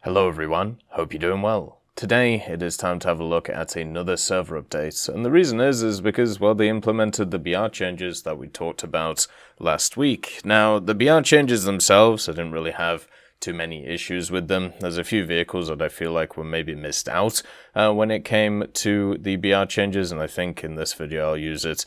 Hello everyone, hope you're doing well. Today it is time to have a look at another server update, and the reason is because, well, they implemented the BR changes that we talked about last week. Now, the BR changes themselves, I didn't really have too many issues with them. There's a few vehicles that I feel like were maybe missed out when it came to the BR changes, and I think in this video I'll use it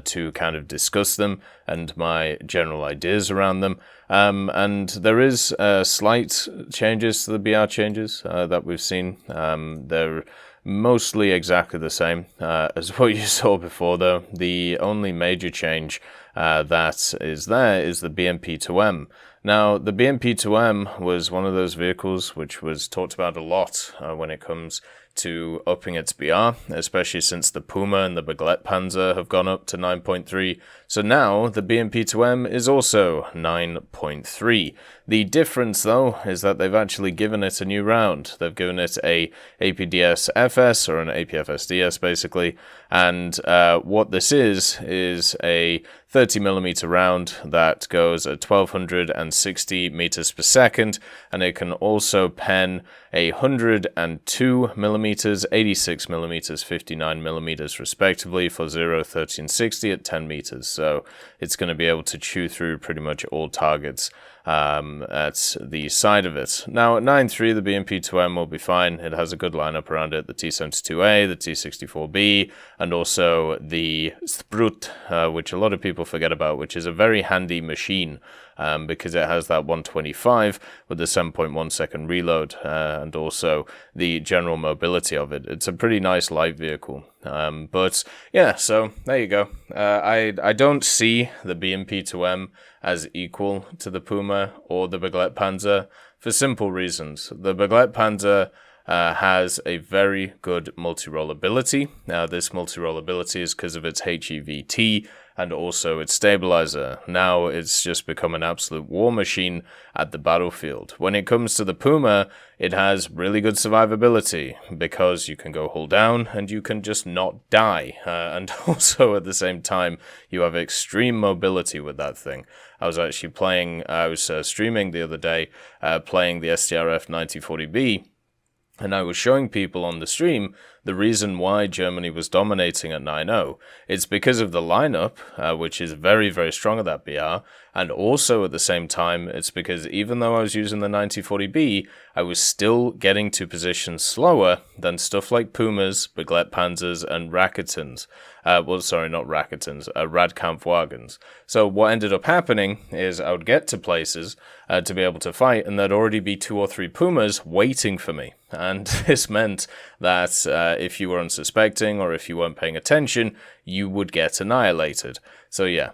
to kind of discuss them and my general ideas around them. And there is slight changes to the BR changes that we've seen. They're mostly exactly the same as what you saw before, though. The only major change that is there is the BMP2M. Now, the BMP2M was one of those vehicles which was talked about a lot when it comes to upping its BR, especially since the Puma and the Baglet Panzer have gone up to 9.3. So now the BMP2M is also 9.3. The difference, though, is that they've actually given it a new round. They've given it a APDS FS, or an APFSDS basically, and what this is a 30mm round that goes at 1260 meters per second, and it can also pen 102mm, 86mm, 59mm respectively for 0, 30 and 60 at 10 meters. So it's going to be able to chew through pretty much all targets at the side of it. Now at 9.3 the BMP2M will be fine. It has a good lineup around it, the T-72A, the T-64B, and also the Sprut, which a lot of people forget about, which is a very handy machine because it has that 125 with the 7.1 second reload and also the general mobility of it. It's a pretty nice light vehicle. But yeah, so there you go. I don't see the BMP2M as equal to the Puma or the Baglet Panzer for simple reasons. The Baglet Panzer has a very good multi-role ability. Now, this multi-role ability is because of its HEVT and also its stabilizer. Now it's just become an absolute war machine at the battlefield. When it comes to the Puma, it has really good survivability because you can go hull down and you can just not die. And also at the same time, you have extreme mobility with that thing. I was streaming the other day playing the STRF 9040B, and I was showing people on the stream the reason why Germany was dominating at 9.0. It's because of the lineup, which is very, very strong at that BR, and also at the same time, it's because even though I was using the 9040B, I was still getting to positions slower than stuff like Pumas, Baglet Panzers, and Raketens. Well, sorry, not Raketens, Radkampfwagens. So what ended up happening is I would get to places to be able to fight, and there'd already be 2 or 3 Pumas waiting for me. And this meant that if you were unsuspecting or if you weren't paying attention, you would get annihilated. So yeah,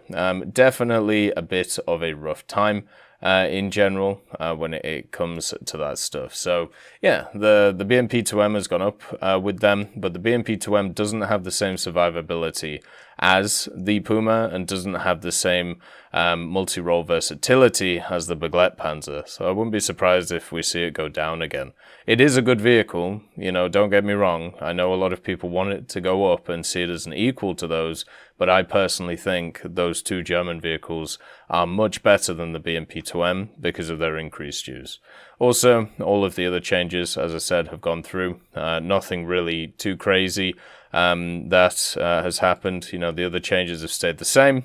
definitely a bit of a rough time in general when it comes to that stuff. So yeah, the BMP2M has gone up with them, but the BMP2M doesn't have the same survivability as the Puma and doesn't have the same multi-role versatility as the Baglet Panzer. So I wouldn't be surprised if we see it go down again. It is a good vehicle, you know, don't get me wrong. I know a lot of people want it to go up and see it as an equal to those, but I personally think those two German vehicles are much better than the BMP2M because of their increased use. Also, all of the other changes, as I said, have gone through. Nothing really too crazy that has happened. You know, the other changes have stayed the same.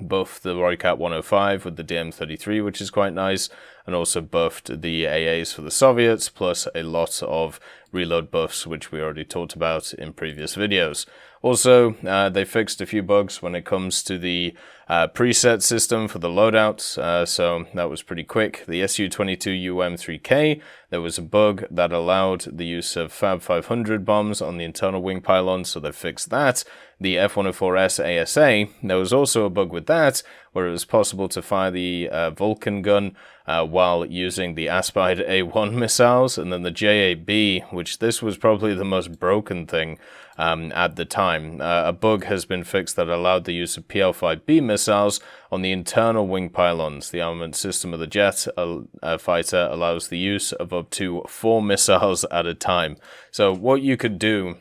Buffed the Roycat 105 with the DM33, which is quite nice, and also buffed the AAs for the Soviets, plus a lot of reload buffs, which we already talked about in previous videos. Also, they fixed a few bugs when it comes to the preset system for the loadouts, so that was pretty quick. The Su-22UM3K, there was a bug that allowed the use of Fab 500 bombs on the internal wing pylon, so they fixed that. The F-104S ASA, there was also a bug with that, where it was possible to fire the Vulcan gun while using the Aspide A1 missiles, and then the JAB, which this was probably the most broken thing at the time. A bug has been fixed that allowed the use of PL-5B missiles on the internal wing pylons. The armament system of the jet fighter allows the use of up to 4 missiles at a time. So what you could do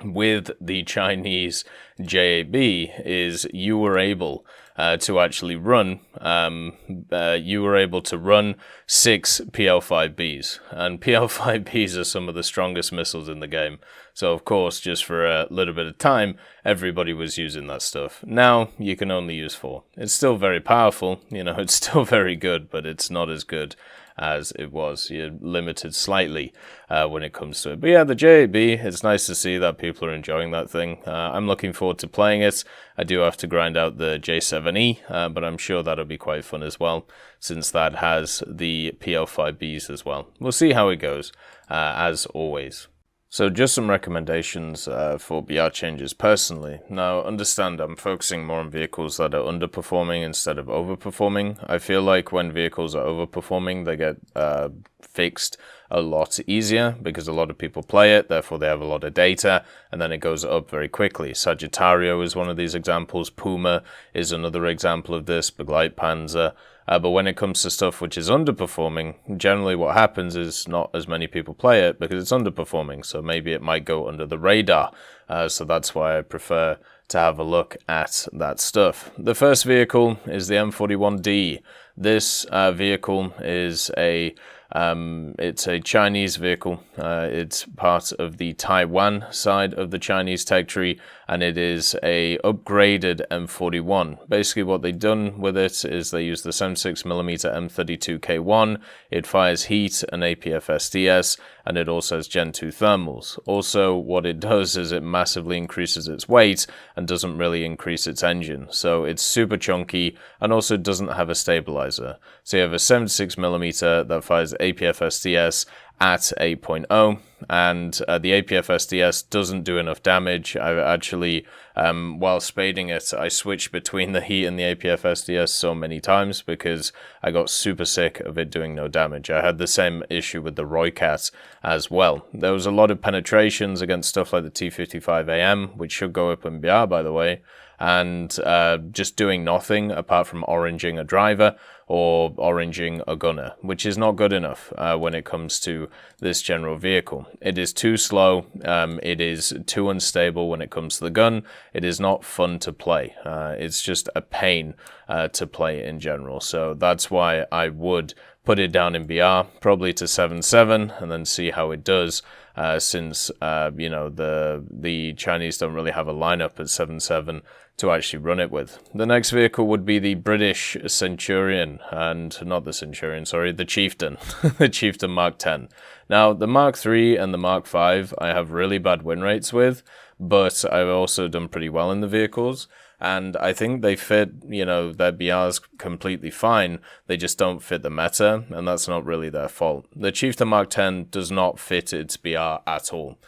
with the Chinese JAB is you were able to actually run, you were able to run 6 PL-5Bs, and PL-5Bs are some of the strongest missiles in the game. So of course, just for a little bit of time, everybody was using that stuff. Now you can only use 4. It's still very powerful, it's still very good, but it's not as good as it was. You're limited slightly when it comes to it. But yeah, the JAB, it's nice to see that people are enjoying that thing. I'm looking forward to playing it. I do have to grind out the J7E, but I'm sure that'll be quite fun as well, since that has the PL-5Bs as well. We'll see how it goes, as always. So just some recommendations for BR changes personally. Now, understand I'm focusing more on vehicles that are underperforming instead of overperforming. I feel like when vehicles are overperforming, they get fixed a lot easier because a lot of people play it, therefore they have a lot of data, and then it goes up very quickly. Sagittario is one of these examples. Puma is another example of this. Begleitpanzer. But when it comes to stuff which is underperforming, generally what happens is not as many people play it because it's underperforming. So maybe it might go under the radar. So that's why I prefer to have a look at that stuff. The first vehicle is the M41D. This vehicle is it's a Chinese vehicle. It's part of the Taiwan side of the Chinese tech tree, and it is a upgraded M41. Basically what they've done with it is they use the 76mm M32K1. It fires heat and APF SDS, and it also has Gen 2 thermals. Also, what it does is it massively increases its weight and doesn't really increase its engine. So it's super chunky and also doesn't have a stabilizer. So you have a 76mm that fires APF SDS at 8.0, and the APF SDS doesn't do enough damage. I actually, while spading it, I switched between the heat and the APF SDS so many times because I got super sick of it doing no damage. I had the same issue with the Roycat as well. There was a lot of penetrations against stuff like the T55AM, which should go up in BR, by the way, and just doing nothing apart from oranging a driver or oranging a gunner, which is not good enough when it comes to this general vehicle. It is too slow, it is too unstable when it comes to the gun, it is not fun to play, it's just a pain to play in general. So that's why I would put it down in BR, probably to 7.7, and then see how it does, since the Chinese don't really have a lineup at 7.7 to actually run it with. The next vehicle would be the British Centurion, and not the Centurion, sorry, the Chieftain, the Chieftain Mark 10. Now, the Mark 3 and the Mark 5 I have really bad win rates with, but I've also done pretty well in the vehicles. And I think they fit, their BRs completely fine. They just don't fit the meta, and that's not really their fault. The Chieftain Mark 10 does not fit its BR at all.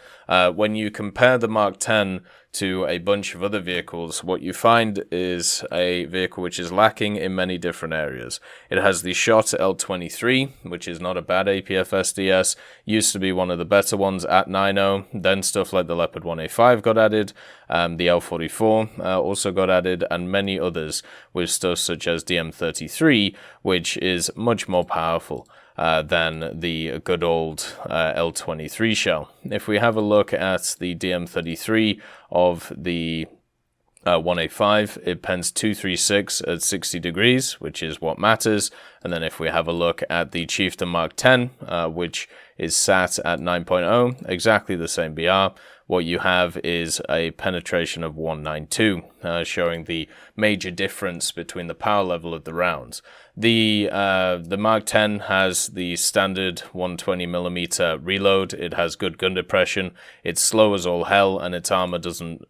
When you compare the Mark 10 to a bunch of other vehicles, what you find is a vehicle which is lacking in many different areas. It has the Shot L23, which is not a bad APF SDS, used to be one of the better ones at 9.0, then stuff like the Leopard 1A5 got added, the L44 also got added, and many others with stuff such as DM33, which is much more powerful than the good old L23 shell. If we have a look at the DM33 of the 1A5, it pens 236 at 60 degrees, which is what matters. And then if we have a look at the Chieftain Mark 10, which is sat at 9.0, exactly the same BR, what you have is a penetration of 192, showing the major difference between the power level of the rounds. The Mark 10 has the standard 120mm reload. It has good gun depression. It's slow as all hell, and its armor doesn't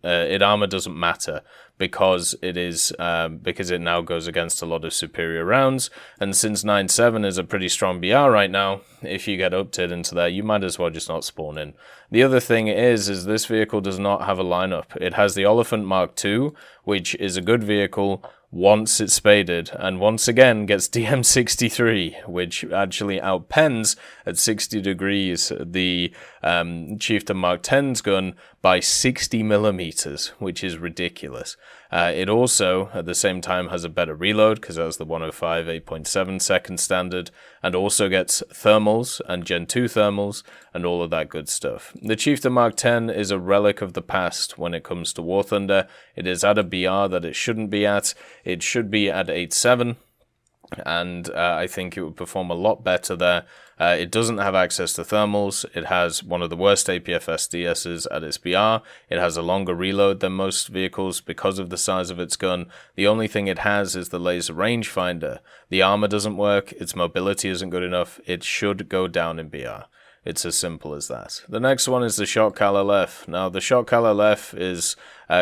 matter because it now goes against a lot of superior rounds. And since 9.7 is a pretty strong BR right now, if you get uptied into that, you might as well just not spawn in. The other thing is this vehicle does not have a lineup. It has the Oliphant Mark II, which is a good vehicle once it's spaded, and once again gets DM63, which actually outpens at 60 degrees the Chieftain Mark 10's gun by 60 millimeters, which is ridiculous. It also, at the same time, has a better reload because it has the 105 8.7 second standard, and also gets thermals and Gen 2 thermals and all of that good stuff. The Chieftain Mark 10 is a relic of the past when it comes to War Thunder. It is at a BR that it shouldn't be at. It should be at 8.7. And I think it would perform a lot better there. It doesn't have access to thermals. It has one of the worst APF SDSs at its BR. It has a longer reload than most vehicles because of the size of its gun. The only thing it has is the laser rangefinder. The armor doesn't work. Its mobility isn't good enough. It should go down in BR. It's as simple as that. The next one is the Shotcal LF. Now, the Shotcal LF is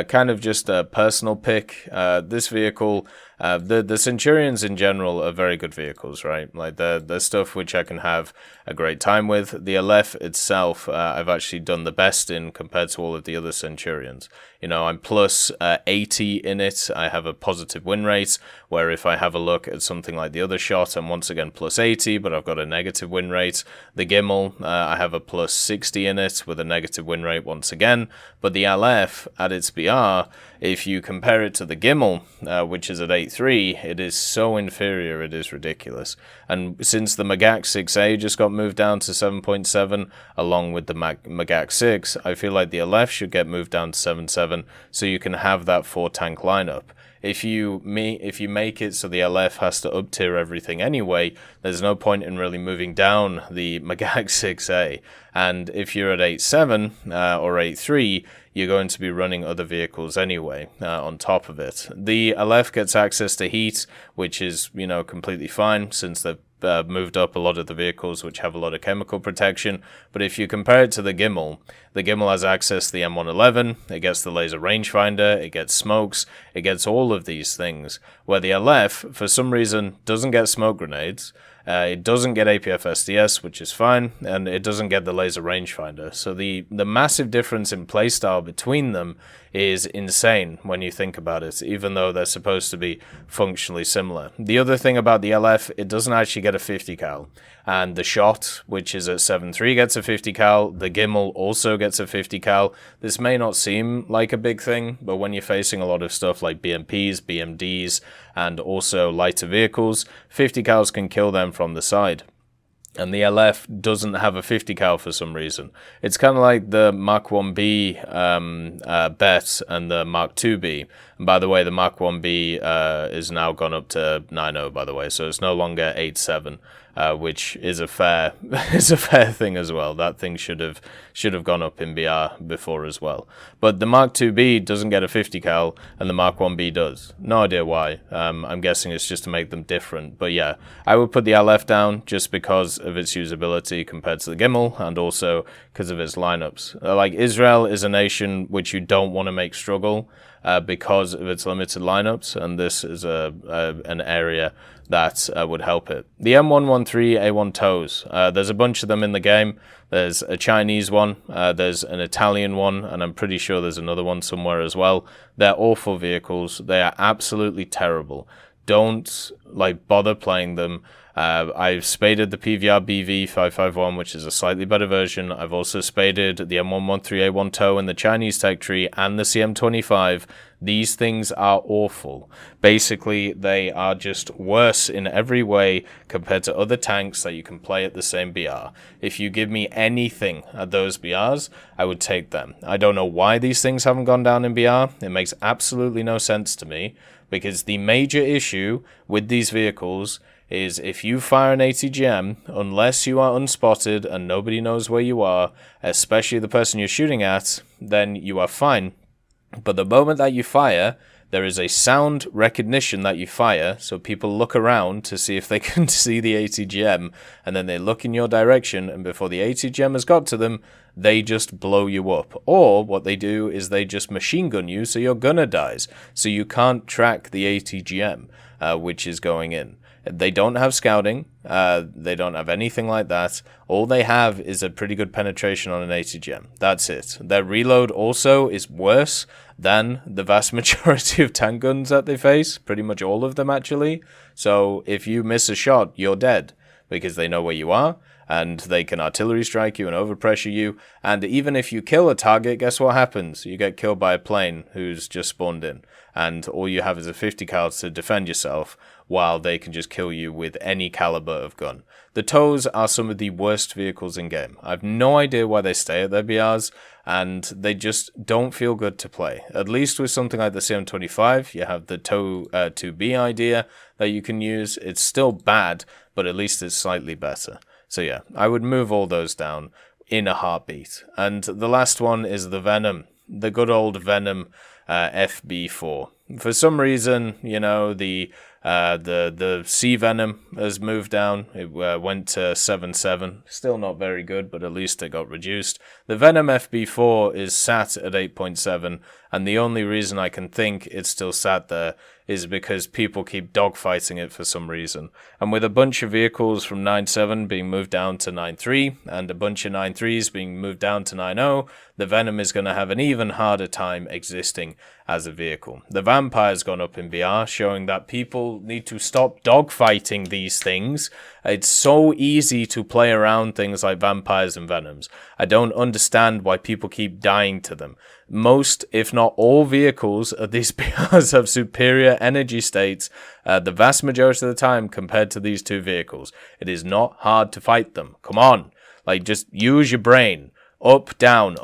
kind of just a personal pick. This vehicle, the Centurions in general are very good vehicles, right? Like, they're stuff which I can have a great time with. The LF itself, I've actually done the best in compared to all of the other Centurions. You know, I'm plus 80 in it. I have a positive win rate, where if I have a look at something like the other shot, I'm once again plus 80, but I've got a negative win rate. The Gimel, I have a plus 60 in it with a negative win rate once again. But the LF, at its BR, if you compare it to the Gimel, which is at 8.3, it is so inferior, it is ridiculous. And since the Magak 6A just got moved down to 7.7, along with the Magak 6, I feel like the LF should get moved down to 7.7, so you can have that 4-tank lineup. If you make it so the LF has to up-tier everything anyway, there's no point in really moving down the Magak 6A. And if you're at 8.7 or 8.3, you're going to be running other vehicles anyway on top of it. The LF gets access to heat, which is, you know, completely fine since they've moved up a lot of the vehicles which have a lot of chemical protection. But if you compare it to the Gimel has access to the M111, it gets the laser rangefinder, it gets smokes, it gets all of these things, where the LF, for some reason, doesn't get smoke grenades. It doesn't get APF SDS, which is fine, and it doesn't get the laser rangefinder. So the massive difference in playstyle between them is insane when you think about it, even though they're supposed to be functionally similar. The other thing about the LF, it doesn't actually get a 50 cal. And the Shot, which is at 7.3, gets a 50 cal. The Gimel also gets a 50 cal. This may not seem like a big thing, but when you're facing a lot of stuff like BMPs, BMDs, and also lighter vehicles, 50 cals can kill them from the side. And the LF doesn't have a 50 cal for some reason. It's kind of like the Mark 1B bet and the Mark 2B. And by the way, the Mark 1B is now gone up to 9.0, by the way, so it's no longer 8.7. Which is a fair thing as well. That thing should have gone up in BR before as well. But the Mark 2B doesn't get a 50 cal and the Mark 1B does. No idea why. I'm guessing it's just to make them different. But yeah, I would put the LF down just because of its usability compared to the Gimel and also because of its lineups. Like, Israel is a nation which you don't want to make struggle because of its limited lineups, and this is an area that would help it. The M113A1 tows, there's a bunch of them in the game. There's a Chinese one, there's an Italian one, and I'm pretty sure there's another one somewhere as well. They're awful vehicles. They are absolutely terrible. Don't bother playing them. I've spaded the PVR BV551, which is a slightly better version. I've also spaded the M113A1 tow in the Chinese tech tree and the CM25. These things are awful. Basically, they are just worse in every way compared to other tanks that you can play at the same BR. If you give me anything at those BRs, I would take them. I don't know why these things haven't gone down in BR. It makes absolutely no sense to me, because the major issue with these vehicles is if you fire an ATGM, unless you are unspotted and nobody knows where you are, especially the person you're shooting at, then you are fine. But the moment that you fire, there is a sound recognition that you fire, so people look around to see if they can see the ATGM, and then they look in your direction, and before the ATGM has got to them, they just blow you up. Or what they do is they just machine gun you, so your gunner dies, so you can't track the ATGM, which is going in. They don't have scouting, they don't have anything like that. All they have is a pretty good penetration on an ATGM. That's it. Their reload also is worse than the vast majority of tank guns that they face, pretty much all of them actually. So if you miss a shot, you're dead, because they know where you are, and they can artillery strike you and overpressure you. And even if you kill a target, guess what happens? You get killed by a plane who's just spawned in, and all you have is a 50 cal to defend yourself, while they can just kill you with any caliber of gun. The TOWs are some of the worst vehicles in game. I've no idea why they stay at their BRs, and they just don't feel good to play. At least with something like the CM25, you have the TOW 2B idea that you can use. It's still bad, but at least it's slightly better. So yeah, I would move all those down in a heartbeat. And the last one is the Venom. The good old Venom FB4. For some reason, you know, the Sea Venom has moved down. It went to 7.7. Still not very good, but at least it got reduced. The Venom FB4 is sat at 8.7, and the only reason I can think it's still sat there is because people keep dogfighting it for some reason. And with a bunch of vehicles from 9.7 being moved down to 9.3, and a bunch of 9.3s being moved down to 9.0, the Venom is going to have an even harder time existing as a vehicle. The Vampire's gone up in BR, showing that people need to stop dogfighting these things. It's so easy to play around things like Vampires and Venoms. I don't understand why people keep dying to them. Most, if not all, vehicles of these BRs have superior energy states the vast majority of the time compared to these two vehicles. It is not hard to fight them. Come on. Like, just use your brain. Up, down,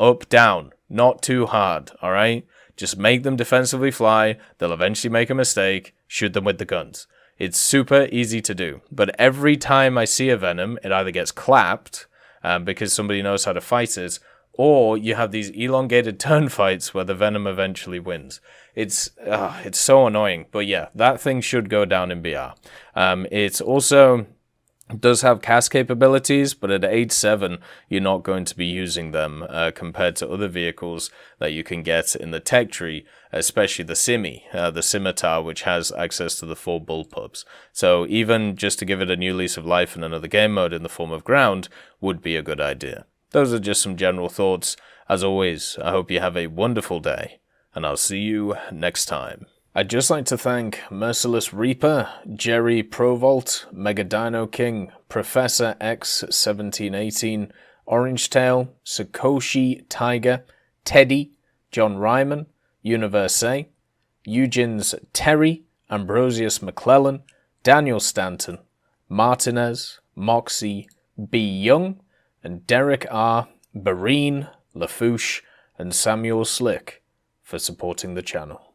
not too hard, alright? Just make them defensively fly, they'll eventually make a mistake, shoot them with the guns. It's super easy to do, but every time I see a Venom, it either gets clapped, because somebody knows how to fight it, or you have these elongated turn fights where the Venom eventually wins. It's so annoying, but yeah, that thing should go down in BR. It's also does have cast capabilities, but at 8.7 you're not going to be using them compared to other vehicles that you can get in the tech tree, especially the the Scimitar, which has access to the 4 bullpups. So even just to give it a new lease of life in another game mode in the form of ground would be a good idea. Those are just some general thoughts. As always, I hope you have a wonderful day, and I'll see you next time. I'd just like to thank Merciless Reaper, Jerry Provolt, Mega Dino King, Professor X1718, Orange Tail, Sakoshi Tiger, Teddy, John Ryman, Universe, Eugens Terry, Ambrosius McClellan, Daniel Stanton, Martinez, Moxie, B. Young, and Derek R., Barine, Lafouche, and Samuel Slick for supporting the channel.